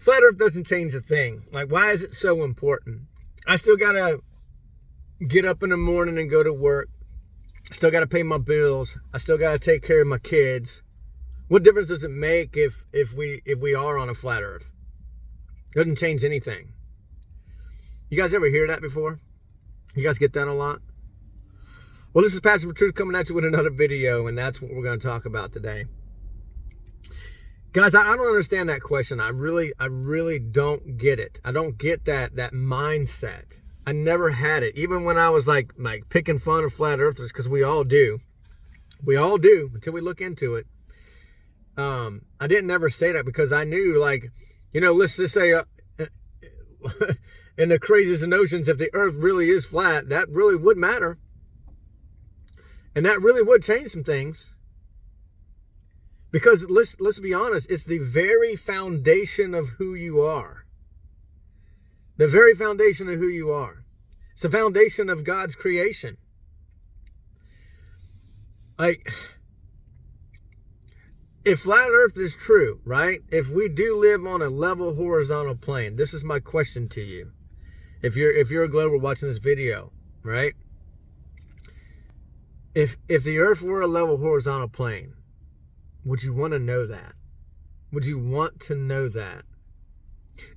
Flat Earth doesn't change a thing. Like, why is it so important? I still got to get up in the morning and go to work. I still got to pay my bills. I still got to take care of my kids. What difference does it make if we are on a flat Earth? It doesn't change anything. You guys ever hear that before? You guys get that a lot? Well, this is Passion for Truth coming at you with another video, and that's what we're going to talk about today. Guys, I don't understand that question. I really don't get it. I don't get that mindset. I never had it. Even when I was like picking fun of flat earthers, because we all do. We all do until we look into it. I didn't ever say that because I knew, like, let's just say in the craziest of notions, if the earth really is flat, that really would matter. And that really would change some things. Because let's be honest, it's the very foundation of who you are. The very foundation of who you are. It's the foundation of God's creation. Like, if flat earth is true, right? If we do live on a level horizontal plane, this is my question to you. If you're a glober watching this video, right? If the earth were a level horizontal plane, would you want to know that? Would you want to know that?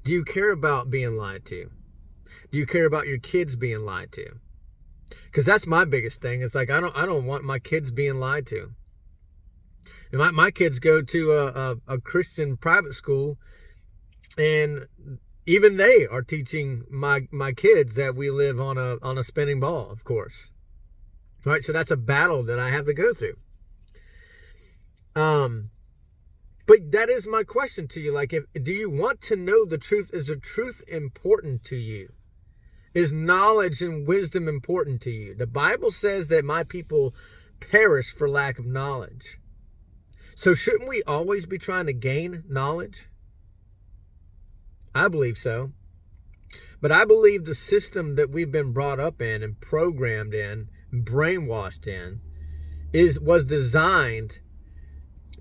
Do you care about being lied to? Do you care about your kids being lied to? Because that's my biggest thing. It's like, I don't want my kids being lied to. And my kids go to a Christian private school, and even they are teaching my kids that we live on a spinning ball, of course. Right? So that's a battle that I have to go through. But that is my question to you. Like, do you want to know the truth? Is the truth important to you? Is knowledge and wisdom important to you? The Bible says that my people perish for lack of knowledge. So shouldn't we always be trying to gain knowledge? I believe so. But I believe the system that we've been brought up in and programmed in, brainwashed in, was designed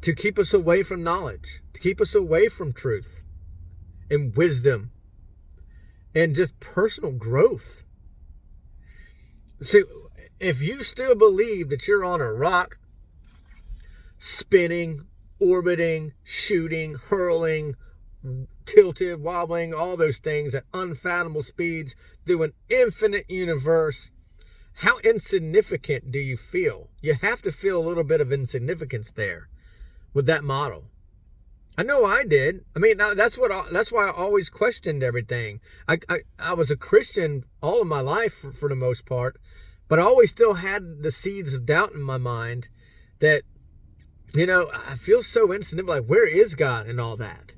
to keep us away from knowledge, to keep us away from truth and wisdom and just personal growth. See, if you still believe that you're on a rock, spinning, orbiting, shooting, hurling, tilted, wobbling, all those things at unfathomable speeds through an infinite universe, how insignificant do you feel? You have to feel a little bit of insignificance there with that model. I know I did. I mean, that's why I always questioned everything. I was a Christian all of my life for the most part, but I always still had the seeds of doubt in my mind that, I feel so insignificant. Like, where is God and all that?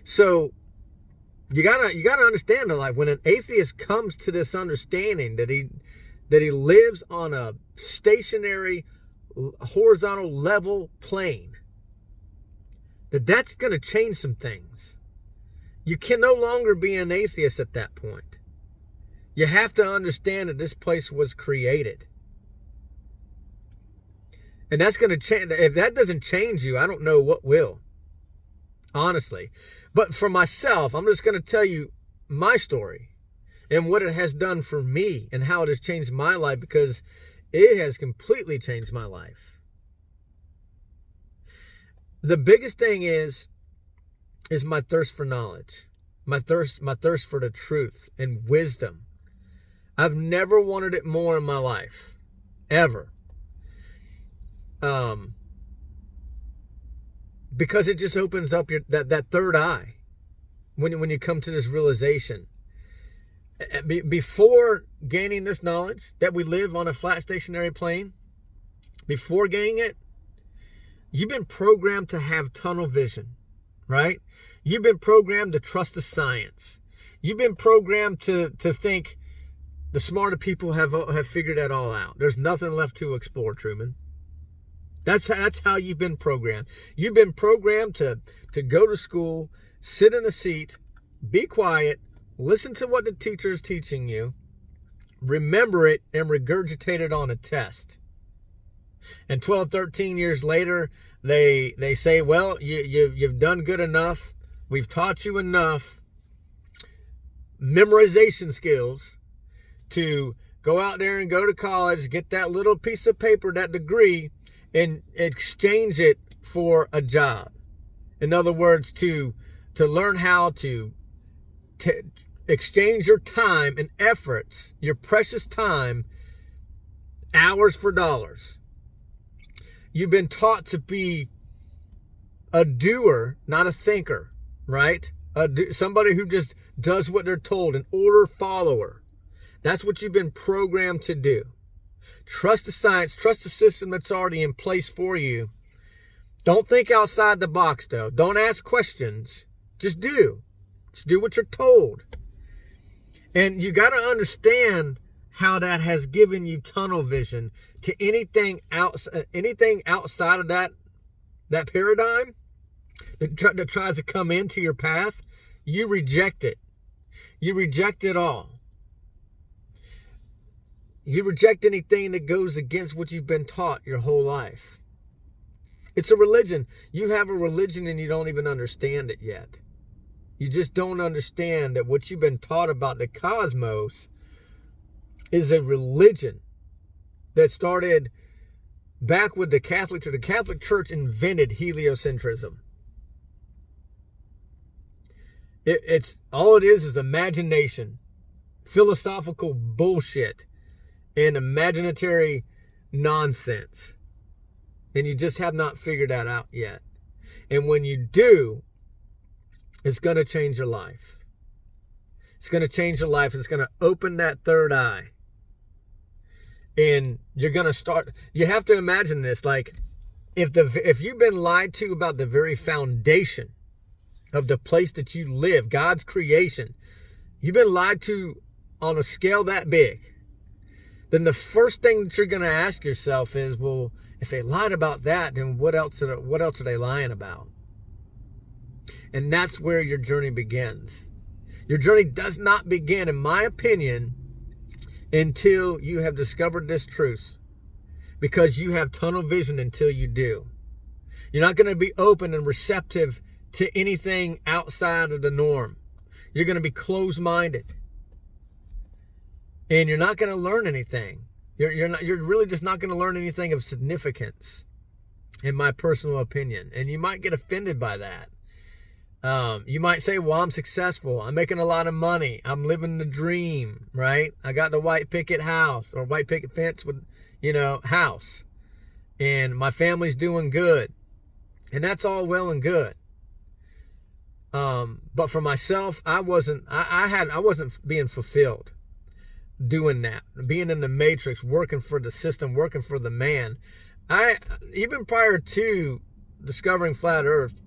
So you gotta understand that, like, when an atheist comes to this understanding that he lives on a stationary, horizontal level plane, that's going to change some things. You can no longer be an atheist at that point. You have to understand that this place was created. And that's going to change. If that doesn't change you, I don't know what will. Honestly. But for myself, I'm just going to tell you my story and what it has done for me and how it has changed my life, because it has completely changed my life. The biggest thing is my thirst for knowledge, my thirst for the truth and wisdom. I've never wanted it more in my life, ever. Because it just opens up that third eye when you come to this realization. Before gaining this knowledge that we live on a flat stationary plane, before gaining it, you've been programmed to have tunnel vision, right? You've been programmed to trust the science. You've been programmed to think the smarter people have figured that all out. There's nothing left to explore, Truman. That's how you've been programmed. You've been programmed to go to school, sit in a seat, be quiet, listen to what the teacher is teaching you, remember it, and regurgitate it on a test. And 12, 13 years later, They say, well, you've done good enough. We've taught you enough memorization skills to go out there and go to college, get that little piece of paper, that degree, and exchange it for a job. In other words, to learn how to exchange your time and efforts, your precious time, hours for dollars. You've been taught to be a doer, not a thinker, right? Somebody who just does what they're told, an order follower. That's what you've been programmed to do. Trust the science, trust the system that's already in place for you. Don't think outside the box, though. Don't ask questions. Just do. Just do what you're told. And you got to understand how that has given you tunnel vision to anything outside of that paradigm that tries to come into your path. You reject it. You reject it all. You reject anything that goes against what you've been taught your whole life. It's a religion. You have a religion and you don't even understand it yet. You just don't understand that what you've been taught about the cosmos is a religion that started back with the Catholic Church. The Catholic Church invented heliocentrism. It's all it is imagination, philosophical bullshit, and imaginatory nonsense. And you just have not figured that out yet. And when you do, it's going to change your life. It's going to change your life. It's going to open that third eye. And you're going to start, you have to imagine this, like if you've been lied to about the very foundation of the place that you live, God's creation, you've been lied to on a scale that big, then the first thing that you're going to ask yourself is, well, if they lied about that, then what else are they lying about? And that's where your journey begins. Your journey does not begin, in my opinion, until you have discovered this truth, because you have tunnel vision until you do. You're not going to be open and receptive to anything outside of the norm. You're going to be closed-minded. And you're not going to learn anything. You're really just not going to learn anything of significance, in my personal opinion. And you might get offended by that. You might say, well, I'm successful. I'm making a lot of money. I'm living the dream, right? I got the white picket house, or white picket fence with, house. And my family's doing good. And that's all well and good. But for myself, I wasn't being fulfilled doing that, being in the matrix, working for the system, working for the man. Even prior to discovering flat earth,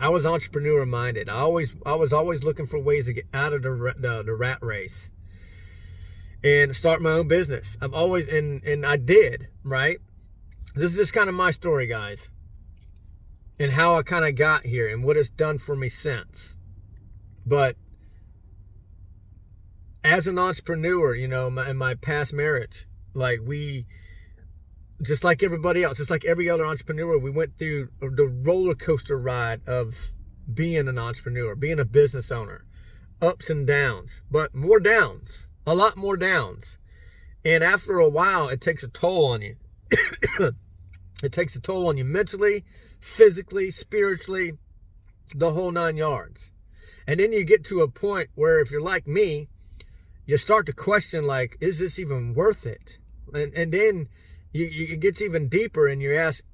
I was entrepreneur minded. I was always looking for ways to get out of the rat race and start my own business. I've always, and I did, right? This is just kind of my story, guys, and how I kind of got here and what it's done for me since. But as an entrepreneur, in my past marriage, just like everybody else, just like every other entrepreneur, we went through the roller coaster ride of being an entrepreneur, being a business owner, ups and downs, but more downs, a lot more downs. And after a while, it takes a toll on you. It takes a toll on you mentally, physically, spiritually, the whole 9 yards. And then you get to a point where, if you're like me, you start to question, is this even worth it? And then it gets even deeper, and you ask,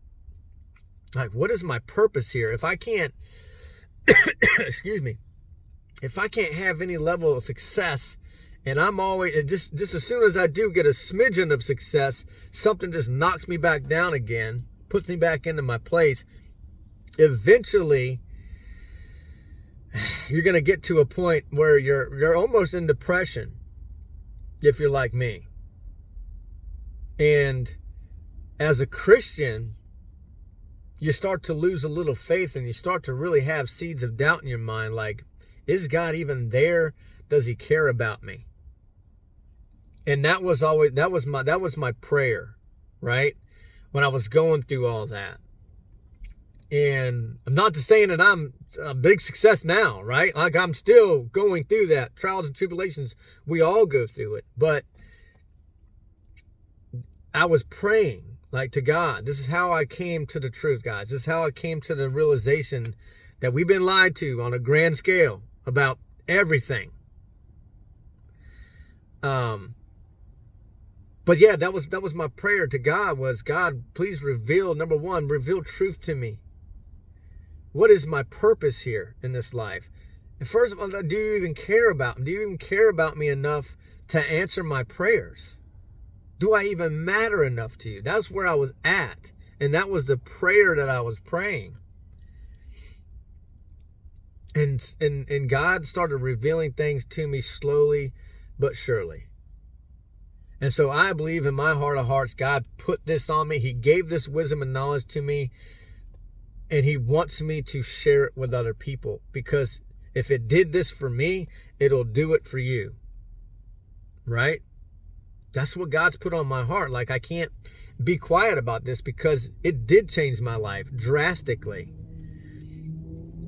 what is my purpose here? If I can't, excuse me, if I can't have any level of success, and I'm always, just as soon as I do get a smidgen of success, something just knocks me back down again, puts me back into my place. Eventually, you're going to get to a point where you're almost in depression, if you're like me. And as a Christian, you start to lose a little faith, and you start to really have seeds of doubt in your mind. Is God even there? Does he care about me? And that was my prayer, right? When I was going through all that. And I'm not just saying that I'm a big success now, right? Like, I'm still going through that. Trials and tribulations, we all go through it. But I was praying, like, to God. This is how I came to the truth, guys. This is how I came to the realization that we've been lied to on a grand scale about everything. But yeah, that was my prayer to God, was, God, please reveal, number one, reveal truth to me. What is my purpose here in this life? And first of all, do you even care about me? Do you even care about me enough to answer my prayers? Do I even matter enough to you? That's where I was at. And that was the prayer that I was praying. And God started revealing things to me slowly but surely. And so I believe in my heart of hearts, God put this on me. He gave this wisdom and knowledge to me. And he wants me to share it with other people. Because if it did this for me, it'll do it for you. Right? That's what God's put on my heart. Like, I can't be quiet about this, because it did change my life drastically.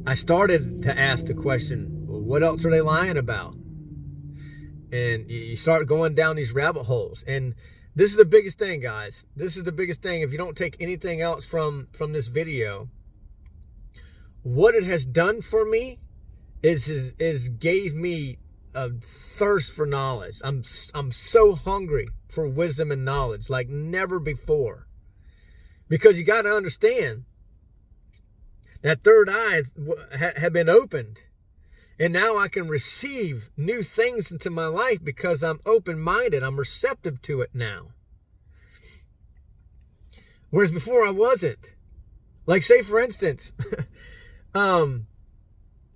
I started to ask the question, well, what else are they lying about? And you start going down these rabbit holes. And this is the biggest thing, guys. This is the biggest thing. If you don't take anything else from this video, what it has done for me is gave me a thirst for knowledge. I'm so hungry for wisdom and knowledge like never before. Because you got to understand that third eye had been opened. And now I can receive new things into my life because I'm open-minded. I'm receptive to it now. Whereas before I wasn't. Like, say for instance, I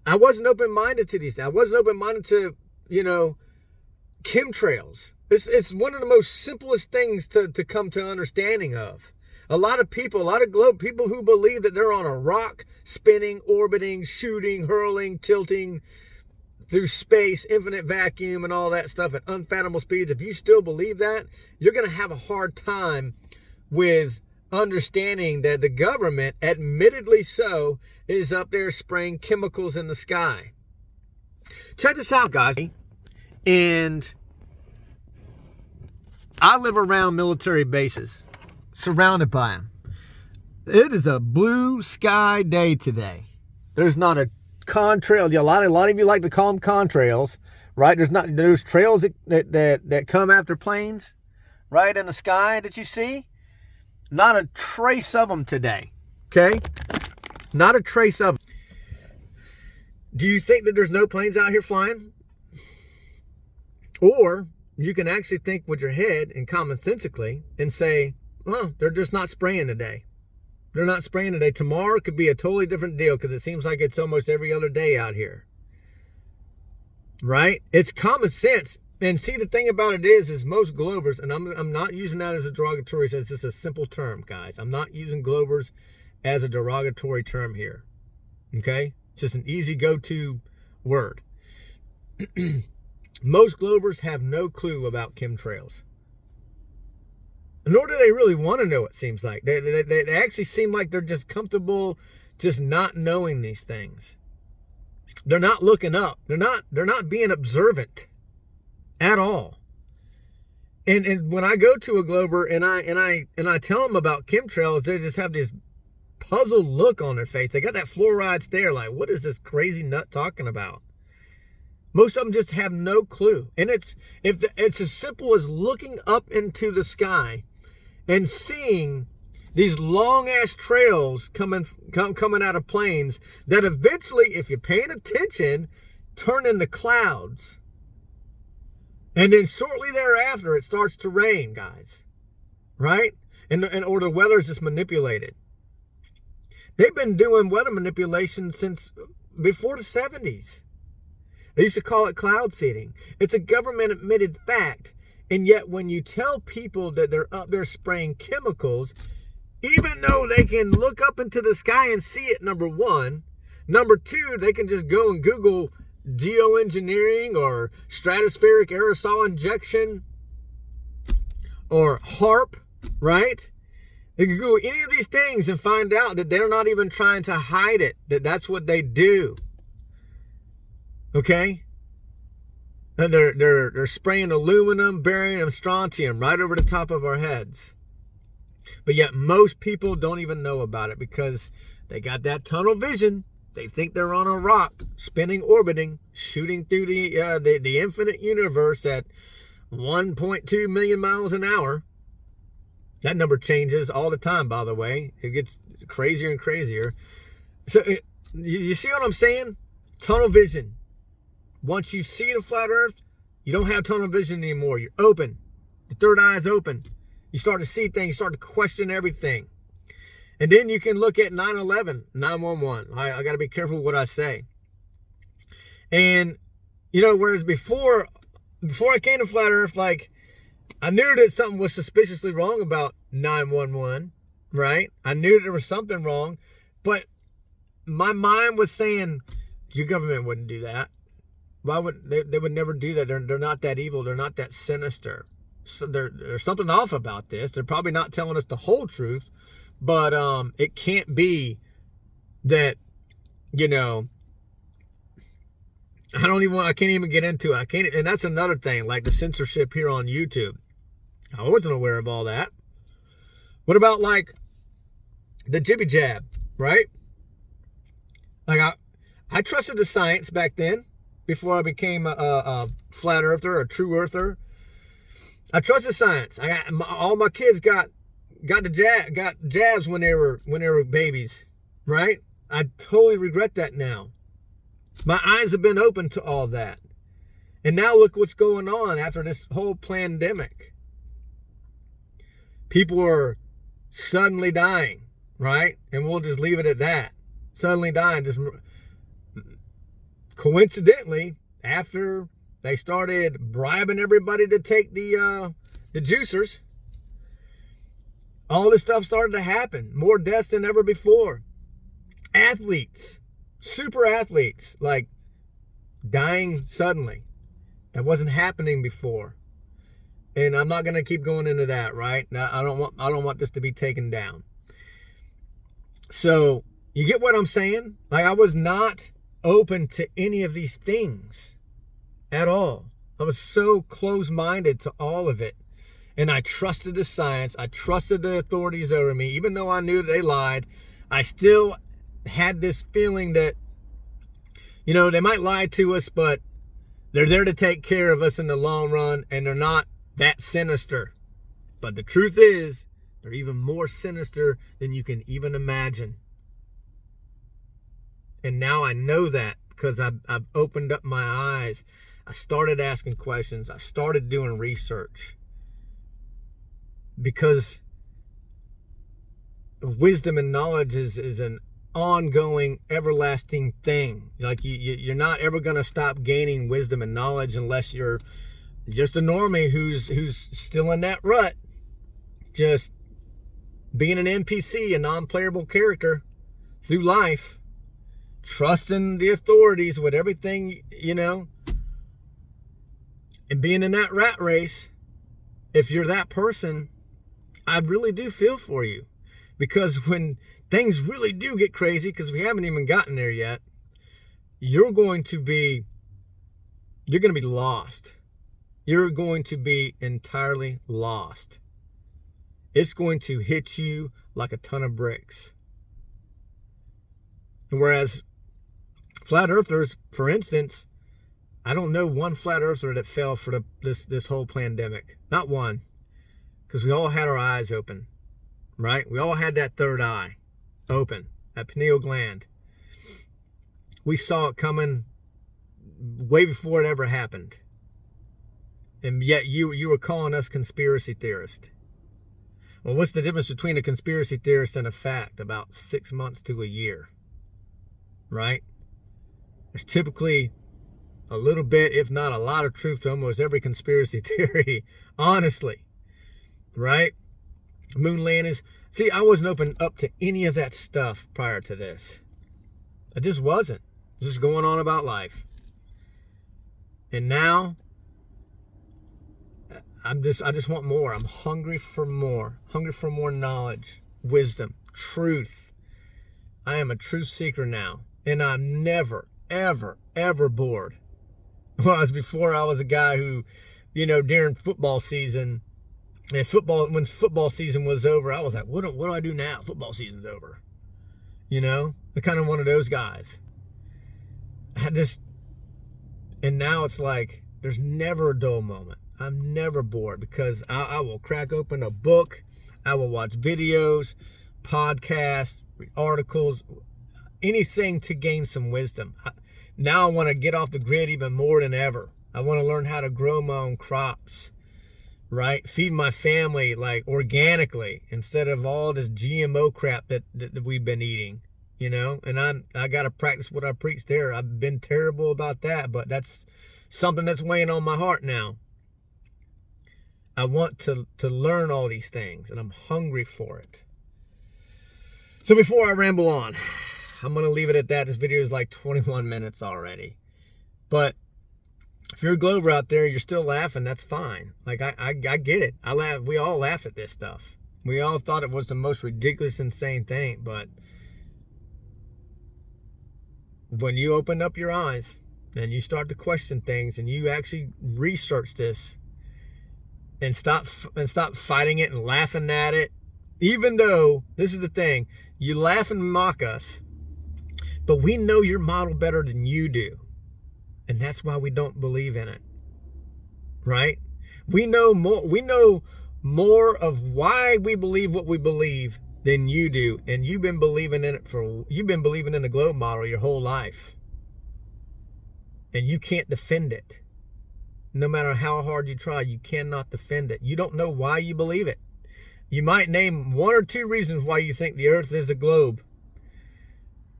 wasn't open-minded to these things. I wasn't open-minded to, chemtrails. It's one of the most simplest things to come to understanding of. A lot of people who believe that they're on a rock, spinning, orbiting, shooting, hurling, tilting through space, infinite vacuum, and all that stuff at unfathomable speeds. If you still believe that, you're going to have a hard time with understanding that the government, admittedly so, is up there spraying chemicals in the sky. Check this out, guys. And I live around military bases, surrounded by them. It is a blue sky day today. There's not a contrail. A lot of you like to call them contrails, right? There's trails that come after planes, right, in the sky that you see. Not a trace of them today, okay? Not a trace of them. Do you think that there's no planes out here flying? Or you can actually think with your head and commonsensically and say, well, they're just not spraying today. They're not spraying today. Tomorrow could be a totally different deal because it seems like it's almost every other day out here. Right? It's common sense. And see, the thing about it is most Globers, and I'm not using that as a derogatory, it's just a simple term, guys. I'm not using Globers as a derogatory term here. Okay? It's just an easy go-to word. Most Globers have no clue about chemtrails. Nor do they really want to know, it seems like. They actually seem like they're just comfortable just not knowing these things. They're not looking up. They're not being observant at all. And when I go to a Glober and I tell them about chemtrails, they just have this puzzled look on their face. They got that fluoride stare like, what is this crazy nut talking about? Most of them just have no clue. And it's as simple as looking up into the sky and seeing these long-ass trails coming out of planes that eventually, if you're paying attention, turn into clouds. And then shortly thereafter, it starts to rain, guys. Right? Or the weather is just manipulated. They've been doing weather manipulation since before the 70s. They used to call it cloud seeding. It's a government-admitted fact. And yet when you tell people that they're up there spraying chemicals, even though they can look up into the sky and see it, number one. Number two, they can just go and Google geoengineering or stratospheric aerosol injection or HAARP, right? They can Google any of these things and find out that they're not even trying to hide it, that that's what they do. Okay? And they're spraying aluminum, barium, and strontium right over the top of our heads. But yet most people don't even know about it because they got that tunnel vision. They think they're on a rock, spinning, orbiting, shooting through the infinite universe at 1.2 million miles an hour. That number changes all the time, by the way. It gets crazier and crazier. So you see what I'm saying? Tunnel vision. Once you see the flat earth, you don't have tunnel vision anymore. You're open. Your third eye is open. You start to see things, start to question everything. And then you can look at 9/11, 9/11. I got to be careful what I say. And, whereas before I came to flat earth, like, I knew that something was suspiciously wrong about 911, right? I knew that there was something wrong, but my mind was saying, your government wouldn't do that. Why would they would never do that? They're not that evil. They're not that sinister. So there's something off about this. They're probably not telling us the whole truth, but it can't be that, I can't even get into it. And that's another thing, like the censorship here on YouTube. I wasn't aware of all that. What about like the jibby jab, right? Like I trusted the science back then before I became a flat earther, a true earther. I trusted science. All my kids got jabs when they were babies, right? I totally regret that now. My eyes have been open to all that. And now look what's going on after this whole pandemic. People are suddenly dying, right? And we'll just leave it at that. Suddenly dying. Just coincidentally, after they started bribing everybody to take the juicers, all this stuff started to happen. More deaths than ever before. Athletes, super athletes, like dying suddenly. That wasn't happening before. And I'm not going to keep going into that, right? Now, I don't want this to be taken down. So, you get what I'm saying? Like, I was not open to any of these things at all. I was so close-minded to all of it. And I trusted the science. I trusted the authorities over me. Even though I knew they lied, I still had this feeling that, they might lie to us, but they're there to take care of us in the long run, and they're not that sinister. But the truth is, they're even more sinister than you can even imagine. And now I know that because I've opened up my eyes. I started asking questions. I started doing research. Because wisdom and knowledge is an ongoing, everlasting thing. Like you're not ever going to stop gaining wisdom and knowledge unless you're just a normie who's still in that rut, just being an NPC, a non-playable character through life, trusting the authorities with everything, and being in that rat race. If you're that person, I really do feel for you, because when things really do get crazy, because we haven't even gotten there yet, you're going to be lost. You're going to be entirely lost. It's going to hit you like a ton of bricks. Whereas flat earthers, for instance, I don't know one flat earther that fell for this whole pandemic. Not one. Because we all had our eyes open, right? We all had that third eye open, that pineal gland. We saw it coming way before it ever happened. And yet you were calling us conspiracy theorists. Well, what's the difference between a conspiracy theorist and a fact? About 6 months to a year, right? There's typically a little bit, if not a lot, of truth to almost every conspiracy theory, honestly, right? Moon landings. See, I wasn't open up to any of that stuff prior to this. I just wasn't. Just going on about life. And now, I just want more. I'm hungry for more. Hungry for more knowledge. wisdom, truth. I am a truth seeker now, and I'm never, ever, ever bored. Whereas before I was a guy who, during football season, and when football season was over, I was like, what do I do now? Football season's over. I'm kind of one of those guys. And now it's like, there's never a dull moment. I'm never bored because I will crack open a book. I will watch videos, podcasts, read articles, anything to gain some wisdom. Now I want to get off the grid even more than ever. I want to learn how to grow my own crops, right? Feed my family like organically instead of all this GMO crap that we've been eating, and I got to practice what I preach there. I've been terrible about that, but that's something that's weighing on my heart now. I want to learn all these things, and I'm hungry for it. So before I ramble on, I'm going to leave it at that. This video is like 21 minutes already. But if you're a Glober out there, you're still laughing, that's fine. Like, I get it. I laugh. We all laugh at this stuff. We all thought it was the most ridiculous, insane thing. But when you open up your eyes and you start to question things and you actually research this and stop fighting it and laughing at it, even though, this is the thing, you laugh and mock us, but we know your model better than you do. And that's why we don't believe in it. Right? We know more of why we believe what we believe than you do. And you've been believing in the Globe model your whole life. And you can't defend it. No matter how hard you try, you cannot defend it. You don't know why you believe it. You might name one or two reasons why you think the earth is a globe.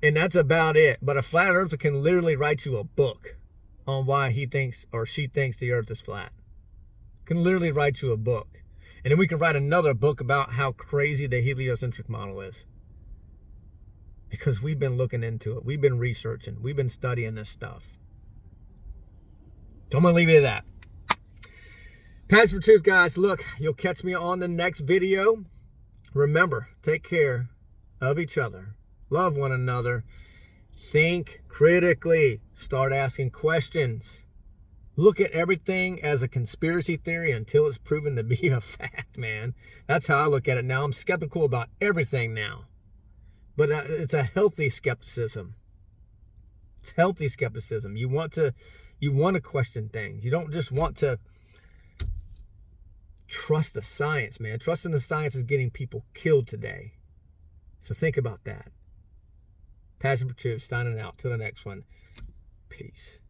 And that's about it. But a flat earther can literally write you a book on why he thinks or she thinks the earth is flat. Can literally write you a book. And then we can write another book about how crazy the heliocentric model is. Because we've been looking into it. We've been researching. We've been studying this stuff. So I'm going to leave it at that. Passion for Truth, guys. Look, you'll catch me on the next video. Remember, take care of each other. Love one another. Think critically. Start asking questions. Look at everything as a conspiracy theory until it's proven to be a fact, man. That's how I look at it now. I'm skeptical about everything now. But it's a healthy skepticism. It's healthy skepticism. You want to question things. You don't just want to trust the science, man. Trusting the science is getting people killed today. So think about that. Passion for Truth, signing out. Till the next one. Peace.